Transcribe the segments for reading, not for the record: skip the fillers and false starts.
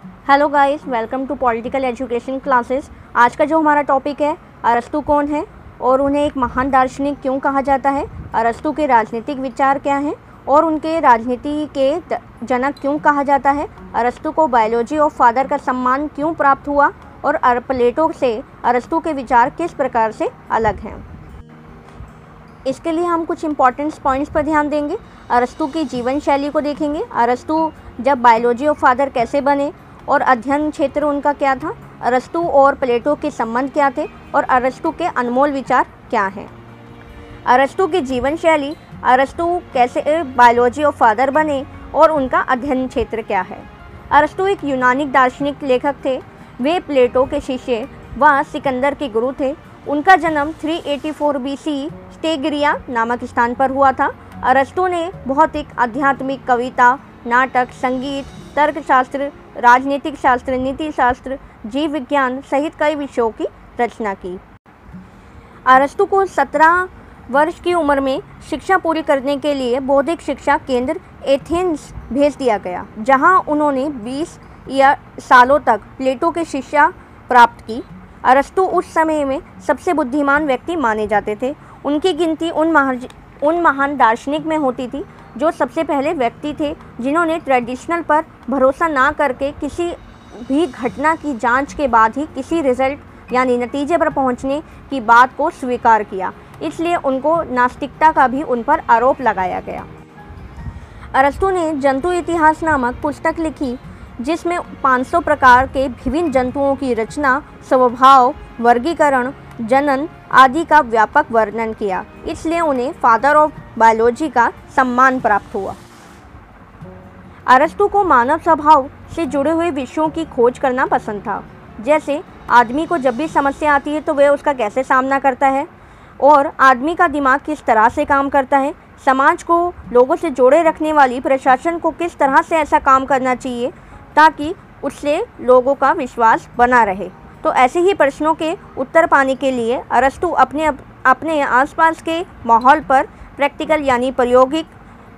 Hello guys, welcome to political education classes. आज का जो हमारा टॉपिक है, अरस्तु कौन है और उन्हें एक महान दार्शनिक क्यों कहा जाता है, अरस्तु के राजनीतिक विचार क्या हैं और उनके राजनीति के जनक क्यों कहा जाता है, अरस्तु को बायोलॉजी ऑफ फादर का सम्मान क्यों प्राप्त हुआ और प्लेटो से अरस्तु के विचार किस प्रकार से अलग हैं। इसके लिए हम कुछ इंपॉर्टेंट पॉइंट्स पर ध्यान देंगे। अरस्तु की जीवन शैली को देखेंगे, अरस्तु जब बायोलॉजी ऑफ फादर कैसे बने और अध्ययन क्षेत्र उनका क्या था, अरस्तु और प्लेटो के संबंध क्या थे और अरस्तु के अनमोल विचार क्या हैं। अरस्तु की जीवन शैली, अरस्तु कैसे बायोलॉजी ऑफ फादर बने और उनका अध्ययन क्षेत्र क्या है। अरस्तु एक यूनानी दार्शनिक लेखक थे। वे प्लेटो के शिष्य व सिकंदर के गुरु थे। उनका जन्म 384 BC स्टेगिरिया नामक स्थान पर हुआ था। अरस्तु ने भौतिक, आध्यात्मिक, कविता, नाटक, संगीत, तर्कशास्त्र, राजनीतिक शास्त्र, नीति शास्त्र, जीव विज्ञान सहित कई विषयों की रचना की। अरस्तु को 17 वर्ष की उम्र में शिक्षा पूरी करने के लिए बौद्धिक शिक्षा केंद्र एथेंस भेज दिया गया, जहां उन्होंने 20 सालों तक प्लेटो की शिक्षा प्राप्त की। अरस्तु उस समय में सबसे बुद्धिमान व्यक्ति माने जाते थे। उनकी गिनती उन महान दार्शनिक में होती थी जो सबसे पहले व्यक्ति थे जिन्होंने ट्रेडिशनल पर भरोसा ना करके किसी भी घटना की जांच के बाद ही किसी रिजल्ट यानी नतीजे पर पहुंचने की बात को स्वीकार किया। इसलिए उनको नास्तिकता का भी उन पर आरोप लगाया गया। अरस्तु ने जंतु इतिहास नामक पुस्तक लिखी, जिसमें 500 प्रकार के विभिन्न जंतुओं की रचना, स्वभाव, वर्गीकरण, जनन आदि का व्यापक वर्णन किया। इसलिए उन्हें फादर ऑफ बायोलॉजी का सम्मान प्राप्त हुआ। अरस्तु को मानव स्वभाव से जुड़े हुए विषयों की खोज करना पसंद था, जैसे आदमी को जब भी समस्या आती है तो वह उसका कैसे सामना करता है और आदमी का दिमाग किस तरह से काम करता है, समाज को लोगों से जोड़े रखने वाली प्रशासन को किस तरह से ऐसा काम करना चाहिए ताकि उससे लोगों का विश्वास बना रहे। तो ऐसे ही प्रश्नों के उत्तर पाने के लिए अरस्तु अपने आसपास के माहौल पर प्रैक्टिकल यानी प्रायोगिक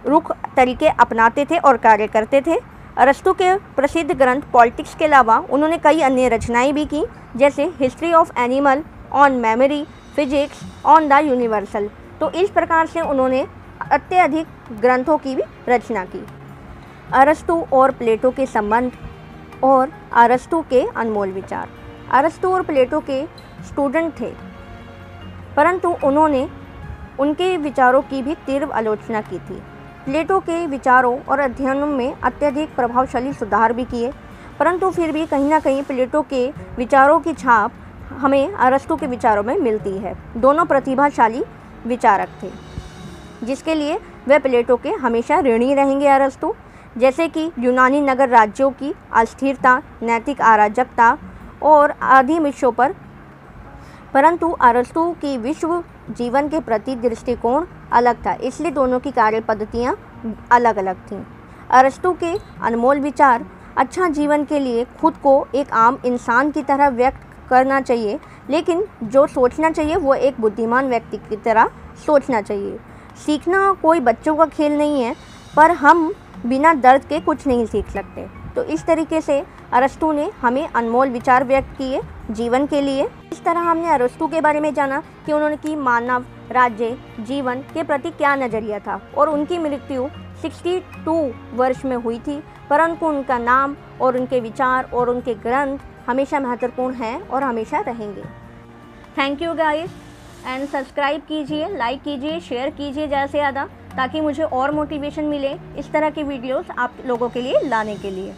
रुख तरीके अपनाते थे और कार्य करते थे। अरस्तु के प्रसिद्ध ग्रंथ पॉलिटिक्स के अलावा उन्होंने कई अन्य रचनाएं भी की, जैसे history of animal, on memory, physics, on the universal. तो इस प्रकार से उन्होंने अत्यधिक ग्रंथों की भी रचना की। अरस्तु और प्लेटो के संबंध और अरस्तु के अनमोल विचार। अरस्तु और प्लेटो के स्टूडेंट थे, परंतु उन्होंने उनके विचारों की भी तीव्र आलोचना की थी। प्लेटो के विचारों और अध्ययनों में अत्यधिक प्रभावशाली सुधार भी किए, परंतु फिर भी कहीं ना कहीं प्लेटो के विचारों की छाप हमें अरस्तु के विचारों में मिलती है। दोनों प्रतिभाशाली विचारक थे, जिसके लिए वे प्लेटो के हमेशा ऋणी रहेंगे। अरस्तु जैसे कि यूनानी नगर राज्यों की अस्थिरता, नैतिक अराजकता और आदि विषयों पर, परंतु अरस्तु की विश्व जीवन के प्रति दृष्टिकोण अलग था, इसलिए दोनों की कार्य पद्धतियाँ अलग अलग थीं। अरस्तु के अनमोल विचार, अच्छा जीवन के लिए खुद को एक आम इंसान की तरह व्यक्त करना चाहिए, लेकिन जो सोचना चाहिए वो एक बुद्धिमान व्यक्ति की तरह सोचना चाहिए। सीखना कोई बच्चों का खेल नहीं है, पर हम बिना दर्द के कुछ नहीं सीख सकते। तो इस तरीके से अरस्तु ने हमें अनमोल विचार व्यक्त किए जीवन के लिए। इस तरह हमने अरस्तु के बारे में जाना कि उन्होंने की मानव राज्य जीवन के प्रति क्या नज़रिया था और उनकी मृत्यु 62 वर्ष में हुई थी, परंतु उनका नाम और उनके विचार और उनके ग्रंथ हमेशा महत्वपूर्ण हैं और हमेशा रहेंगे। Thank you guys, and subscribe कीजिए, लाइक कीजिए, शेयर कीजिए ज़्यादा से ज़्यादा, ताकि मुझे और मोटिवेशन मिले इस तरह की वीडियोस आप लोगों के लिए लाने के लिए।